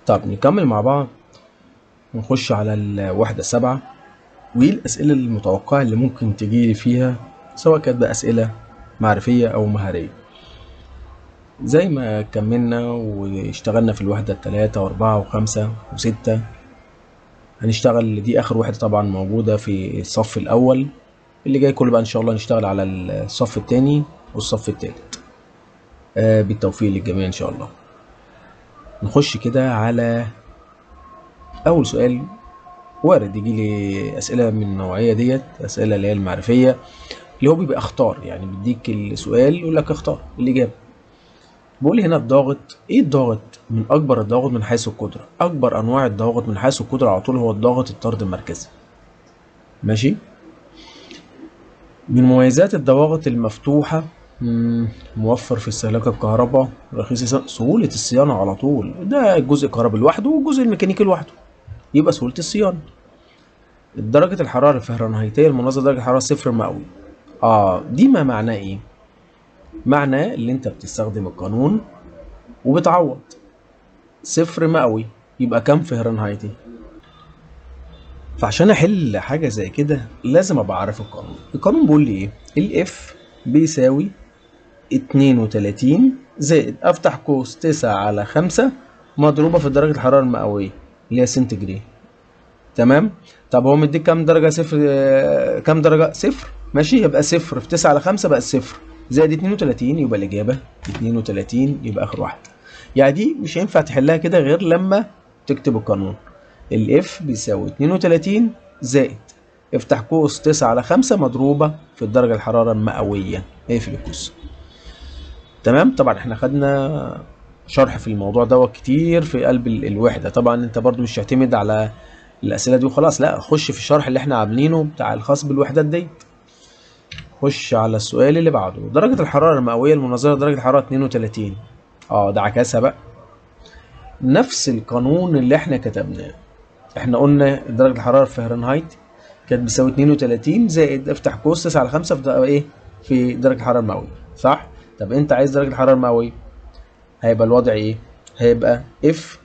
طب نكمل مع بعض ونخش على الوحدة 7، وايه الأسئلة المتوقعة اللي ممكن تجيلي فيها، سواء كانت بقى أسئلة معرفية أو مهارية. زي ما كملنا واشتغلنا في الوحدة 3 و4 و5 و6، هنشتغل دي آخر وحدة طبعا موجودة في الصف الأول. اللي جاي كله بقى إن شاء الله نشتغل على الصف التاني والصف التالت. بالتوفيق للجميع إن شاء الله. نخش كده على أول سؤال. وارد يجيلي أسئلة من النوعية ديت، أسئلة اللي هي المعرفية، اللي هو بيبقى اختار، يعني بيديك السؤال يقول لك اختار الإجابة. بيقول لي هنا الضاغط، ايه الضاغط؟ من اكبر الضواغط من حيث القدرة. اكبر انواع الضواغط من حيث القدرة على طول هو الضاغط الطرد المركزي. ماشي. من مميزات الضواغط المفتوحة، موفر في استهلاك الكهرباء، رخيص سهولة الصيانة على طول. ده الجزء الكهربي لوحده والجزء الميكانيكي لوحده، يبقى سهولة الصيانة. درجة الحرارة الفهرنهيتية المناسبة لدرجة الحرارة صفر مئوي. دي ما معناه ايه؟ معناه اللي انت بتستخدم القانون وبتعوض. صفر مئوي يبقى كام فهرنهايتي؟ فعشان احل حاجه زي كده لازم ابقى عارف القانون. القانون بيقول لي ايه؟ الاف بيساوي 32 زائد افتح قوس 9 على 5 مضروبه في درجه الحراره المئويه اللي هي سنتيجريد. تمام. طب هو مديك كام درجه؟ صفر. كام درجه؟ صفر. ماشي، يبقى صفر في 9 على 5 بقى صفر، زائد 32 يبقى الاجابه 32، يبقى اخر واحده. يعني دي مش هينفع تحلها كده غير لما تكتب القانون. الاف بيساوي 32 زائد افتح قوس 9 على 5 مضروبة في الدرجة الحرارة المئوية، اقفل القوس. تمام. طبعا احنا خدنا شرح في الموضوع دوت كتير في قلب الوحدة. طبعا انت برضو مش تعتمد على الأسئلة دي وخلاص، لا، خش في الشرح اللي احنا عاملينه بتاع الخاص بالوحدات دي. خش على السؤال اللي بعده. درجة الحرارة المئوية المناظرة لدرجة الحرارة 32. ده عكسها بقى. نفس القانون اللي احنا كتبناه. احنا قلنا درجة الحرارة في فهرنهايت كانت بتساوي 32 زائد افتح قوس 9 على 5 في ايه؟ في درجة الحرارة المئوية، صح؟ طب انت عايز درجة الحرارة المئوية، هيبقى الوضع ايه؟ هيبقى اف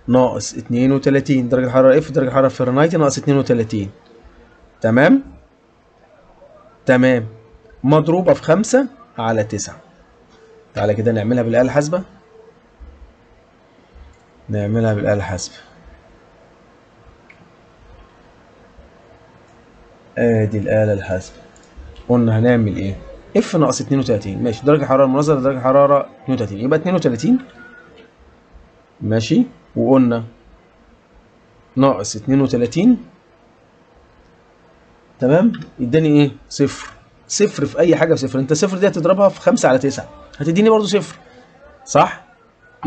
ناقص 32 درجة الحرارة اف درجة الحرارة فهرنهايت ناقص 32. تمام؟ تمام. مضروبة في 5 على 9. تعالى كده نعملها بالآلة الحاسبة. نعملها بالآلة الحاسبة. ادي الآلة الحاسبة. قلنا هنعمل ايه؟ اف ناقص 32. ماشي. درجة الحرارة المناظرة لدرجة الحرارة 32 يبقى 32. ماشي. وقلنا ناقص 32. تمام. اداني ايه؟ صفر. صفر في اي حاجة بصفر. انت صفر دي هتضربها في 5 على 9 هتديني برضو صفر، صح؟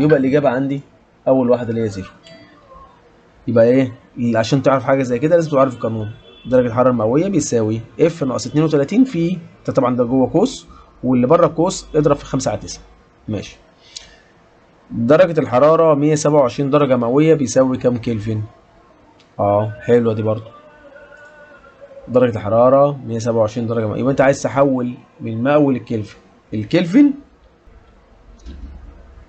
يبقى الإجابة عندي أول واحدة اللي هي زيرو. يبقى ايه؟ عشان تعرف حاجة زي كده لازم تبقى عارف القانون. درجة الحرارة المئوية بيساوي اف ناقص 32 في طبعا ده جوه قوس واللي بره القوس اضرب في 5 على 9. ماشي. درجة الحرارة 127 درجة مئوية بيساوي كام كلفن؟ حلوة دي برضو. درجة الحرارة 127 درجة مئوية، يبقى انت عايز تحول من المئوي للكلفن.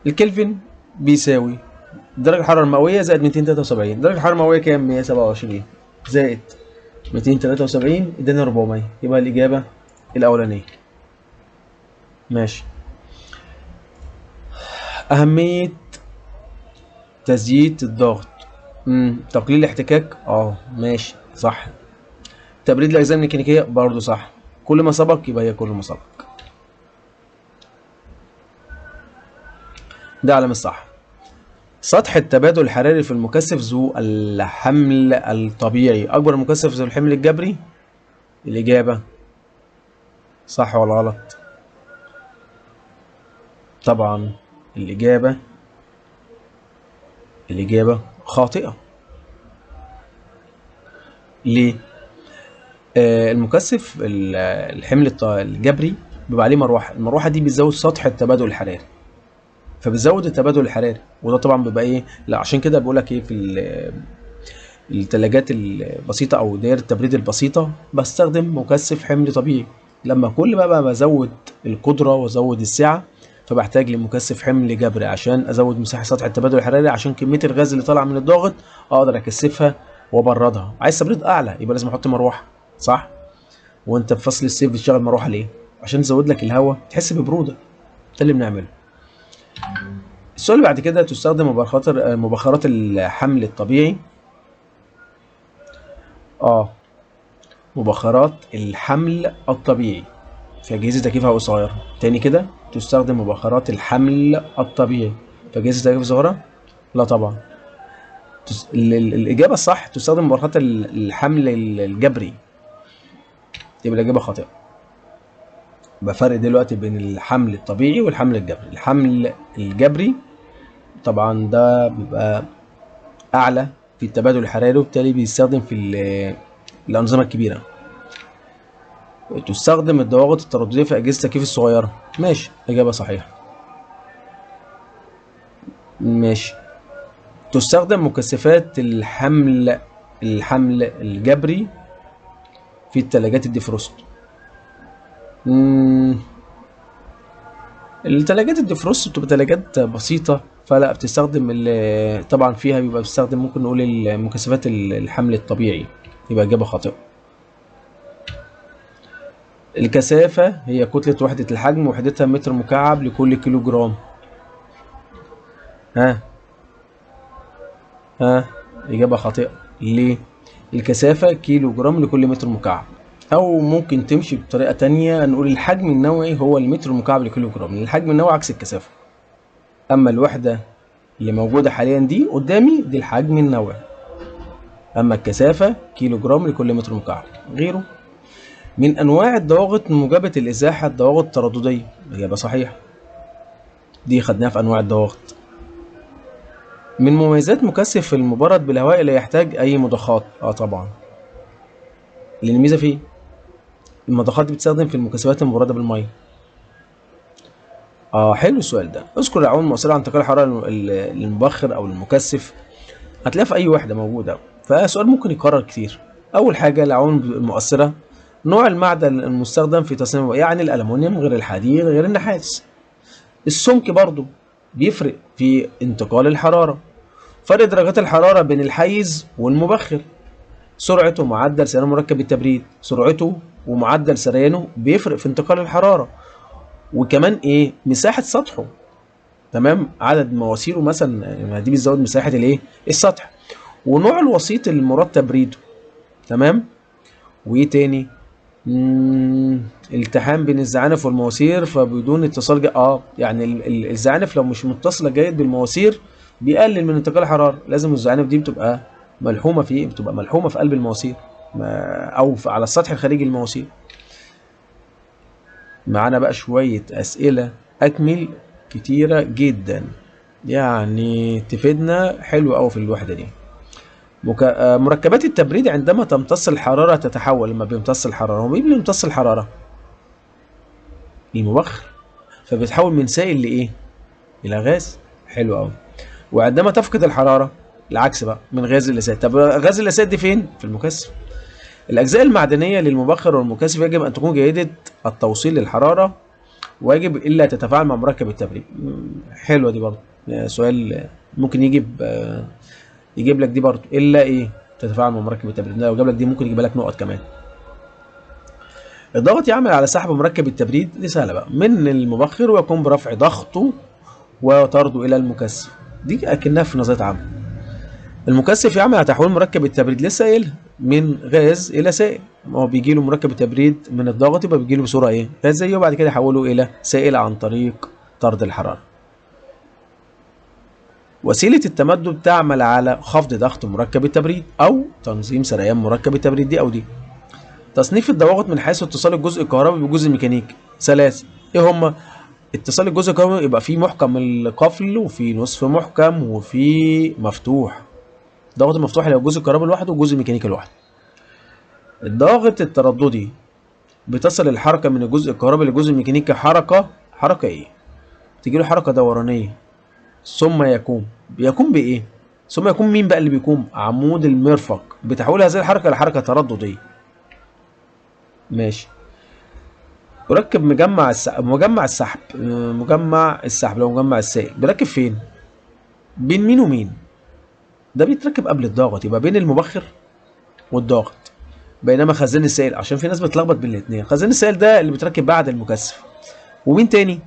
الكلفن بيساوي درجة الحرارة المئوية زائد 273. درجة الحرارة المئوية كام؟ 127 زائد 273 ادانا 400، يبقى الإجابة الأولانية. ماشي. أهمية تزييت الضغط. تقليل الاحتكاك. ماشي، صح. تبريد الأجزاء الميكانيكية برضو صح. كل ما سبق يبقى هي كل ما سبق. ده علم الصح. سطح التبادل الحراري في المكثف ذو الحمل الطبيعي أكبر مكثف ذو الحمل الجبري. الإجابة صح ولا غلط؟ طبعا الإجابة خاطئة. ليه؟ المكثف الحمل الجبري بيبقى عليه مروحة. المروحة دي بتزود سطح التبادل الحراري، فبتزود التبادل الحراري، وده طبعا بيبقى ايه؟ لا، عشان كده بقول لك ايه، في الثلاجات البسيطة او دائرة التبريد البسيطة بستخدم مكثف حمل طبيعي. لما كل بقى بزود القدرة وازود السعة، فبحتاج لمكثف حمل جبري عشان ازود مساحة سطح التبادل الحراري، عشان كمية الغاز اللي طالعة من الضاغط اقدر اكثفها وابردها. عايز تبريد اعلى يبقى لازم احط مروحة، صح؟ وانت في فصل الصيف بتشغل مروحة ليه؟ عشان تزود لك الهواء تحس ببرودة. ده اللي بنعمله. السؤال اللي بعد كده، تستخدم مبخرات الحمل الطبيعي. مبخرات الحمل الطبيعي في أجهزة تكييف هواء صغيرة. تاني كده، تستخدم مبخرات الحمل الطبيعي في أجهزة تكييف صغيرة؟ لا طبعا. الإجابة الصح تستخدم مبخرات الحمل الجبري. يبقى الإجابة خاطئة. بفرق دلوقتي بين الحمل الطبيعي والحمل الجبري. الحمل الجبري طبعا ده بيبقى أعلى في التبادل الحراري، وبالتالي بيستخدم في الأنظمة الكبيرة. تستخدم الضواغط الترددية في أجهزة التكييف الصغيرة. ماشي، إجابة صحيحة. ماشي. تستخدم مكثفات الحمل الجبري في الثلاجات الديفروست. الثلاجات الديفروست بتبقى ثلاجات بسيطة، فلا بتستخدم طبعا فيها بيبقى بتستخدم ممكن نقول المكثفات الحمل الطبيعي. يبقى إجابة خاطئة. الكثافة هي كتلة وحدة الحجم، وحدتها متر مكعب لكل كيلو جرام. ها إجابة خاطئة. ليه؟ الكثافة كيلو جرام لكل متر مكعب. أو ممكن تمشي بطريقة تانية، نقول الحجم النوعي هو المتر مكعب لكيلو جرام، لأن الحجم النوعي عكس الكثافة. أما الوحدة اللي موجودة حاليا دي قدامي دي الحجم النوعي، أما الكثافة كيلو جرام لكل متر مكعب. غيره من أنواع الضواغط موجبة الإزاحة الضواغط الترددية. إجابة صحيحة، دي خدناها في أنواع الضواغط. من مميزات مكثف المبرد بالهواء لا يحتاج أي مضخات. طبعا، لأن الميزة فيه المضخات دي بتستخدم في المكثفات المبردة بالمية. حلو السؤال ده. اذكر العوامل المؤثرة على انتقال الحرارة للمبخر أو المكثف. هتلاقيها في أي وحدة موجودة، فسؤال ممكن يكرر كتير. أول حاجة العوامل المؤثرة، نوع المعدن المستخدم في تصميم، يعني الألمنيوم غير الحديد غير النحاس. السمك برضو بيفرق في انتقال الحرارة. فرق درجات الحرارة بين الحيز والمبخر. سرعته ومعدل سريان مركب التبريد، سرعته ومعدل سريانه بيفرق في انتقال الحرارة. وكمان مساحة سطحه. تمام، عدد مواسيره مثلا، دي بتزود مساحة السطح. ونوع الوسيط المراد تبريده. تمام. وايه تاني؟ التحام بين الزعانف والمواسير فبدون اتصال يعني الزعانف لو مش متصلة جيد بالمواسير بيقلل من انتقال الحرارة. لازم الزعانف دي بتبقى ملحومة في قلب المواسير، أو على السطح الخارجي للمواسير. معانا بقى شوية أسئلة أكمل كتيرة جدا، يعني تفيدنا حلو أوي في الوحدة دي. مركبات التبريد عندما تمتص الحرارة تتحول. لما بيمتص الحرارة، هو مين اللي بيمتص الحرارة؟ المبخر، فبيتحول من سائل إلى غاز. حلو أوي. وعندما تفقد الحرارة العكس بقى، من غاز إلى سائل. طب غاز إلى سائل دي فين؟ في المكثف. الأجزاء المعدنية للمبخر والمكثف يجب أن تكون جيدة التوصيل للحرارة، ويجب إلا تتفاعل مع مركب التبريد. حلوة دي برضه، سؤال ممكن يجيب لك دي برضه، إلا تتفاعل مع مركب التبريد. لو جاب لك دي ممكن يجيب لك نقط كمان. الضغط يعمل على سحب مركب التبريد، دي سهلة بقى، من المبخر، ويقوم برفع ضغطه وطرده إلى المكثف. دي أكنها في نظرية عامة. المكثف يعمل على تحويل مركب التبريد للسائل من غاز إلى سائل. هو بيجي له مركب التبريد من الضغط، يبقى بيجي له بصورة غازية، وبعد كده يحوله إلى سائل عن طريق طرد الحرارة. وسيلة التمدد تعمل على خفض ضغط مركب التبريد أو تنظيم سريان مركب التبريد، دي أو دي. تصنيف الضواغط من حيث اتصال الجزء الكهربي بالجزء الميكانيكي ثلاثة. هما؟ اتصال الجزء الكهربي يبقى فيه محكم القفل، وفي نصف محكم، وفي مفتوح. الضغط المفتوح لو الجزء الكهربي لوحده والجزء الميكانيكي لوحده. الضغط الترددي بتصل الحركة من الجزء الكهربي للجزء الميكانيكي حركة تيجي له حركة دورانية، ثم بيقوم بإيه؟ ثم يقوم مين بقى اللي بيقوم؟ عمود المرفق بتحويل هذه الحركة لحركة ترددية. ماشي. بركب مجمع السحب لو مجمع السائل بركب فين؟ بين مين ومين؟ ده بيتركب قبل الضغط، يبقى بين المبخر والضغط. بينما خزان السائل، عشان في ناس بتلخبط بين الاثنين، خزان السائل ده اللي بيتركب بعد المكثف. ومين تاني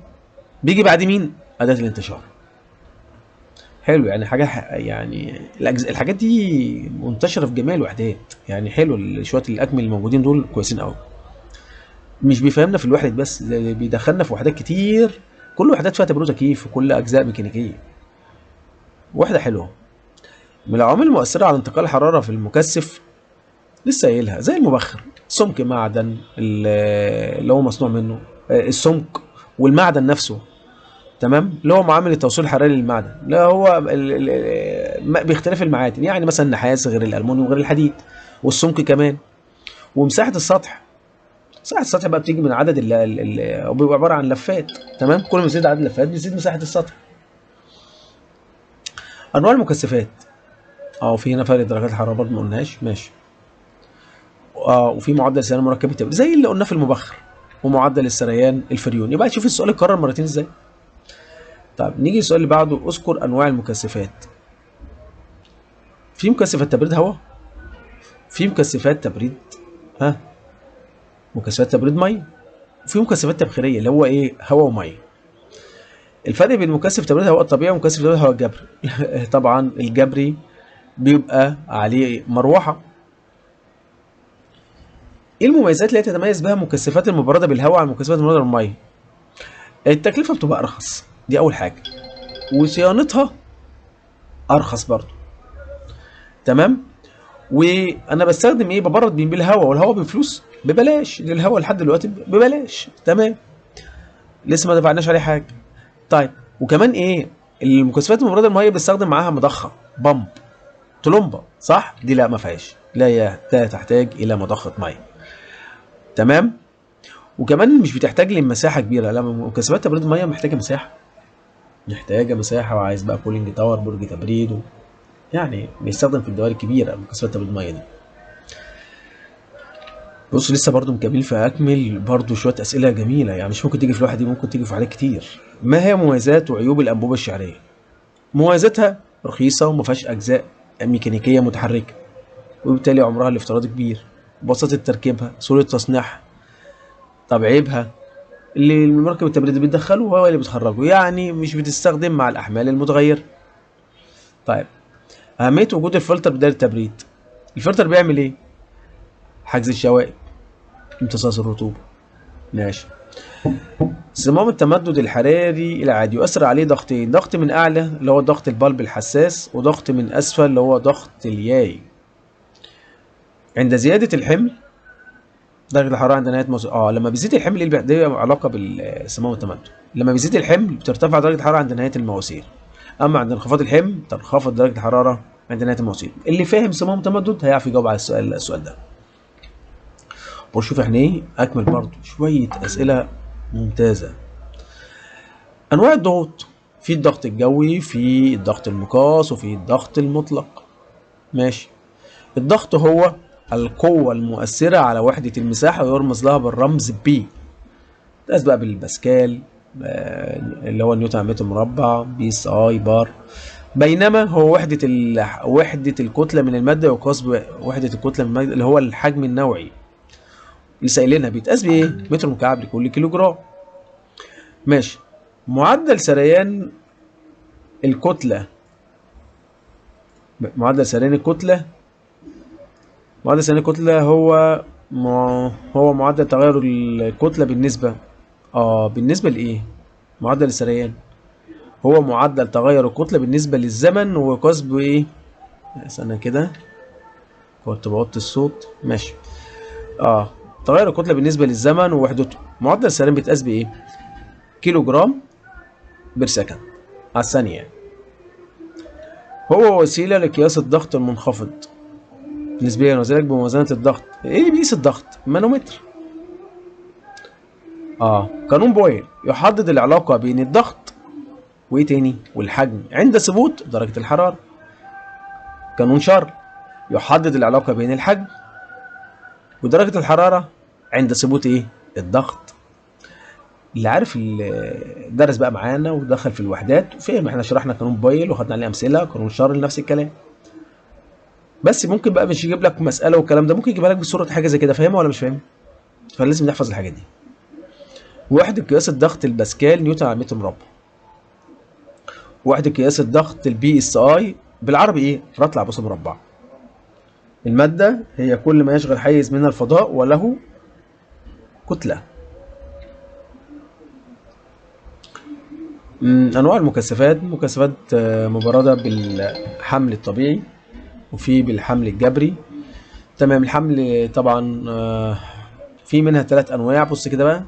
بيجي بعد مين؟ اداة الانتشار. حلو، يعني حاجه يعني الحاجات دي منتشره في جميع الوحدات، يعني حلو شويه الاكمل الموجودين دول كويسين قوي. مش بيفهمنا في الوحدة بس، ده بيدخلنا في وحدات كتير، كل وحدات فيها تبريد تكييف وكل اجزاء ميكانيكيه. وحده حلوه. من العوامل المؤثره على انتقال الحراره في المكثف لسه قايلها، زي المبخر، سمك معدن اللي هو مصنوع منه، السمك والمعدن نفسه. تمام، اللي هو معامل التوصيل الحراري للمعدن، لا هو باختلاف المعادن، يعني مثلا النحاس غير الالمونيوم غير الحديد، والسمك كمان. ومساحه السطح، مساحه السطح بقى بتيجي من عدد او بيبقى عباره عن لفات. تمام، كل ما يزيد عدد اللفات بيزيد مساحه السطح. انواع المكثفات، في هنا فرق درجات الحراره برضه ما قلناش، ماشي. وفي معدل سريان مركب التبريد زي اللي قلناه في المبخر، ومعدل السريان الفريون. يبقى تشوف السؤال اتكرر مرتين ازاي. طيب نيجي السؤال اللي بعده، اذكر انواع المكثفات. في مكثفات تبريد هواء، في مكثفات تبريد مكثفات تبريد ميه، وفي مكثفات تبخيريه اللي هو ايه، هواء وميه. الفرق بين مكثف تبريد هواء الطبيعي ومكثف تبريد هواء الجبري طبعا الجبري بيبقى عليه مروحه. ايه المميزات اللي تتميز بها مكثفات المبرده بالهواء عن مكثفات المبرده بالميه؟ التكلفه بتبقى ارخص، دي اول حاجه، وصيانتها ارخص برضو. تمام، وانا بستخدم ايه، ببرد بين بالهواء، والهواء بفلوس ببلاش للهواء لحد دلوقتي ببلاش. تمام، لسه ما دفعناش عليه حاجه. طيب وكمان ايه، المكثفات المبرده بالميه بنستخدم معاها مضخه بامب طلمبه، صح؟ دي لا ما فيهاش، لا تحتاج الى مضخه ميه. تمام، وكمان مش بتحتاج لمساحه كبيره، لا مكثفات تبريد الميه محتاجه مساحه، وعايز بقى كولينج تاور، برج تبريد يعني بيستخدم في الدوائر الكبيره مكثفات تبريد الميه دي. بص لسه برضو مكمل في اكمل برضو شويه اسئله جميله، يعني مش ممكن تيجي في الواحد دي، ممكن تيجي في حاجات كتير. ما هي مميزات وعيوب الانبوبه الشعريه؟ مميزاتها رخيصه وما فيهاش اجزاء ميكانيكيه متحركه، وبالتالي عمرها الافتراضي كبير، بساطه تركيبها، سهوله تصنيعها. طب عيبها، اللي المركب التبريد بتدخله هو اللي بتخرجه، يعني مش بتستخدم مع الاحمال المتغيره. طيب اهميه وجود الفلتر بدايه التبريد. الفلتر بيعمل ايه؟ حجز الشوائب، امتصاص الرطوبه. ماشي. صمام التمدد الحراري العادي يؤثر عليه ضغطين، ضغط من اعلى اللي هو ضغط البلب الحساس، وضغط من اسفل اللي هو ضغط الياي. عند زياده الحمل درجه الحراره عند نهايه لما بيزيد الحمل اللي دي علاقه بالصمام التمدد. لما بيزيد الحمل بترتفع درجه الحراره عند نهايه المواسير، اما عند انخفاض الحمل تنخفض درجه الحراره عند نهايه المواسير. اللي فاهم صمام التمدد هيعرف يجاوب على السؤال ده. وشوف احنا ايه، اكمل برضو شويه اسئله ممتازه. انواع الضغوط، في الضغط الجوي، في الضغط المقاس، وفي الضغط المطلق. ماشي. الضغط هو القوة المؤثرة على وحدة المساحة، ويرمز لها بالرمز B، تقاس بقى بالباسكال، اللي هو نيوتن متر مربع، PSI بار. بينما هو وحدة الكتلة من المادة يقاس بوحدة الكتلة من المادة اللي هو الحجم النوعي. لسه قايلينها بيتقاس بايه؟ متر مكعب لكل كيلو جرام. ماشي. معدل سريان الكتلة، معدل سريان الكتلة هو معدل تغير الكتلة بالنسبة لإيه؟ معدل السريان هو معدل تغير الكتلة بالنسبة للزمن، ويقاس بإيه؟ استنى كده، كنت بوطي الصوت. ماشي. تغير الكتلة بالنسبة للزمن ووحدته. معدل السريان بيتقاس بإيه؟ كيلو جرام بير سكند على الثانية. هو وسيلة لقياس الضغط المنخفض نسبيا، وذلك بموازنة الضغط. ايه اللي بيقيس الضغط؟ المانومتر. قانون بويل يحدد العلاقة بين الضغط وايه تاني والحجم عند ثبوت درجة الحرارة. قانون شارل يحدد العلاقة بين الحجم ودرجة الحرارة عند ثبوت ايه؟ الضغط. اللي عارف درس بقى معانا ودخل في الوحدات وفهم، احنا شرحنا قانون بايل وخدنا عليه امثله، قانون شارل نفس الكلام. بس ممكن بقى مش يجيب لك مساله والكلام ده، ممكن يجيبها لك بصوره حاجه زي كده، فاهمها ولا مش فاهمها؟ فلازم نحفظ الحاجات دي. وحده قياس الضغط الباسكال نيوتن على متر مربع. وحده قياس الضغط البي اس اي بالعربي ايه؟ رطل عبوسه مربع. الماده هي كل ما يشغل حيز من الفضاء وله كتله. انواع المكثفات، مكثفات مبرده بالحمل الطبيعي وفي بالحمل الجبري. تمام. الحمل طبعا في منها 3 انواع. بص كده بقى،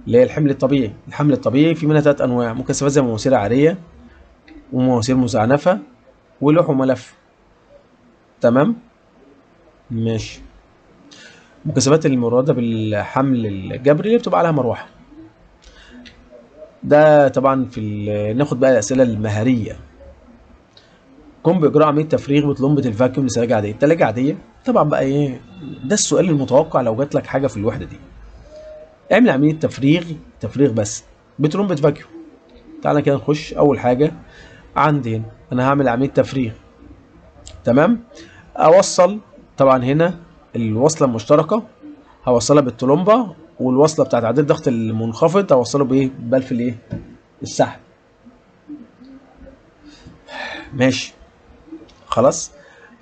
اللي هي الحمل الطبيعي. الحمل الطبيعي في منها 3 انواع، مكثفات زي مواسير عاريه ومواسير مزعنفه ولوح وملف. تمام ماشي. المكثفات المرادة بالحمل الجبري اللي بتبقى عليها مروحة. ده طبعا ناخد بقى الأسئلة المهارية. قم بإجراء عملية تفريغ بطلمبة الفاكيوم لثلاجة عادية. التلاجة عادية طبعا بقى ايه، ده السؤال المتوقع لو جات لك حاجة في الوحدة دي. اعمل عملية تفريغ بس بطلمبة فاكيوم. تعالى كده نخش. أول حاجة عندي هنا أنا هعمل عملية تفريغ. تمام. أوصل طبعا هنا الوصلة المشتركة هوصلها بالطلمبة، والوصله بتاعت عداد الضغط المنخفض هوصله بايه؟ بلف الايه؟ السحب. ماشي خلاص.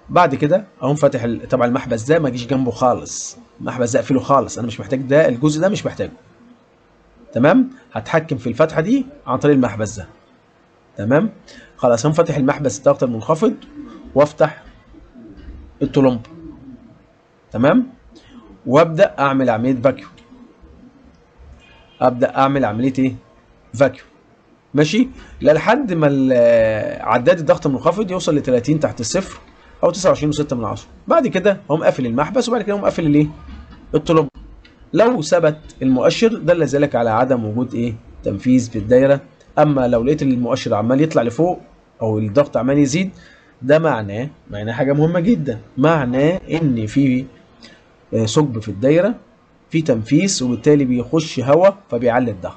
بعد كده اقوم فاتح طبعا المحبس ده ما اجيش جنبه خالص، المحبس ده اقفله خالص، انا مش محتاج ده، الجزء ده مش محتاجه. تمام. هتحكم في الفتحه دي عن طريق المحبس ده. تمام خلاص. اقوم فاتح المحبس الضغط المنخفض وافتح الطلمبه. تمام. وابدا اعمل عمليه فاكيوم. ابدا اعمل عمليه ايه؟ فاكيوم. ماشي لحد ما عداد الضغط المنخفض يوصل ل 30 تحت الصفر او 29.6. بعد كده اقوم قافل المحبس، وبعد كده اقوم قافل الايه؟ الطلمبه. لو ثبت المؤشر دل ذلك على عدم وجود ايه؟ تنفيذ في الدايره. اما لو لقيت المؤشر عمال يطلع لفوق او الضغط عمال يزيد، ده معناه حاجه مهمه جدا، معناه ان في ثقب في الدايره، في تنفيذ، وبالتالي بيخش هواء فبيعلي الضغط.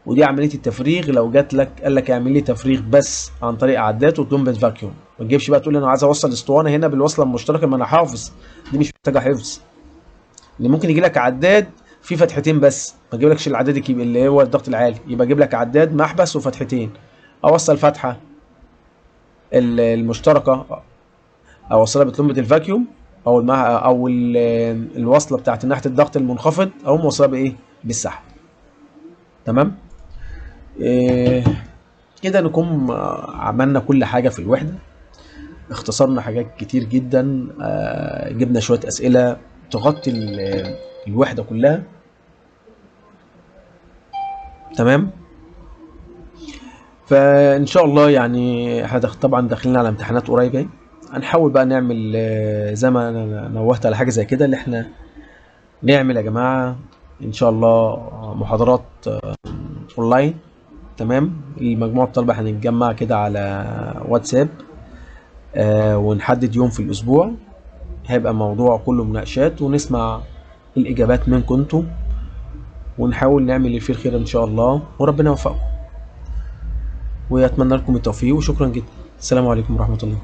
ودي عمليه التفريغ. لو جات لك قال لك اعمل لي تفريغ بس عن طريق عداد وطلمبه فاكيوم، ما تجيبش بقى تقول لي انا عايز اوصل اسطوانه هنا بالوصله المشتركه، ما انا حافظ، دي مش محتاجه حفظ. اللي ممكن يجي لك عداد في فتحتين بس، ما تجيبلكش العداد اللي هو الضغط العالي، يبقى اجيب لك عداد محبس وفتحتين، اوصل فتحه المشتركه اوصلها بطلمبه الفاكيوم، او الوصله بتاعت ناحيه الضغط المنخفض او موصلها بايه؟ بالسحب. تمام. كده نكون عملنا كل حاجة في الوحدة، اختصرنا حاجات كتير جدا، جبنا شوية أسئلة تغطي الوحدة كلها. تمام. فإن شاء الله يعني احنا طبعا داخلين على امتحانات قريبة، هنحاول بقى نعمل زي ما أنا نوهت على حاجة زي كده، اللي احنا نعمل يا جماعة إن شاء الله محاضرات أونلاين. تمام. المجموعة الطلبة هنتجمع كده على واتساب، ونحدد يوم في الأسبوع هيبقى موضوع كله مناقشات، ونسمع الإجابات منكم انتم، ونحاول نعمل اللي فيه الخير إن شاء الله، وربنا يوفقكم، وأتمنى لكم التوفيق، وشكرا جدا. السلام عليكم ورحمة الله.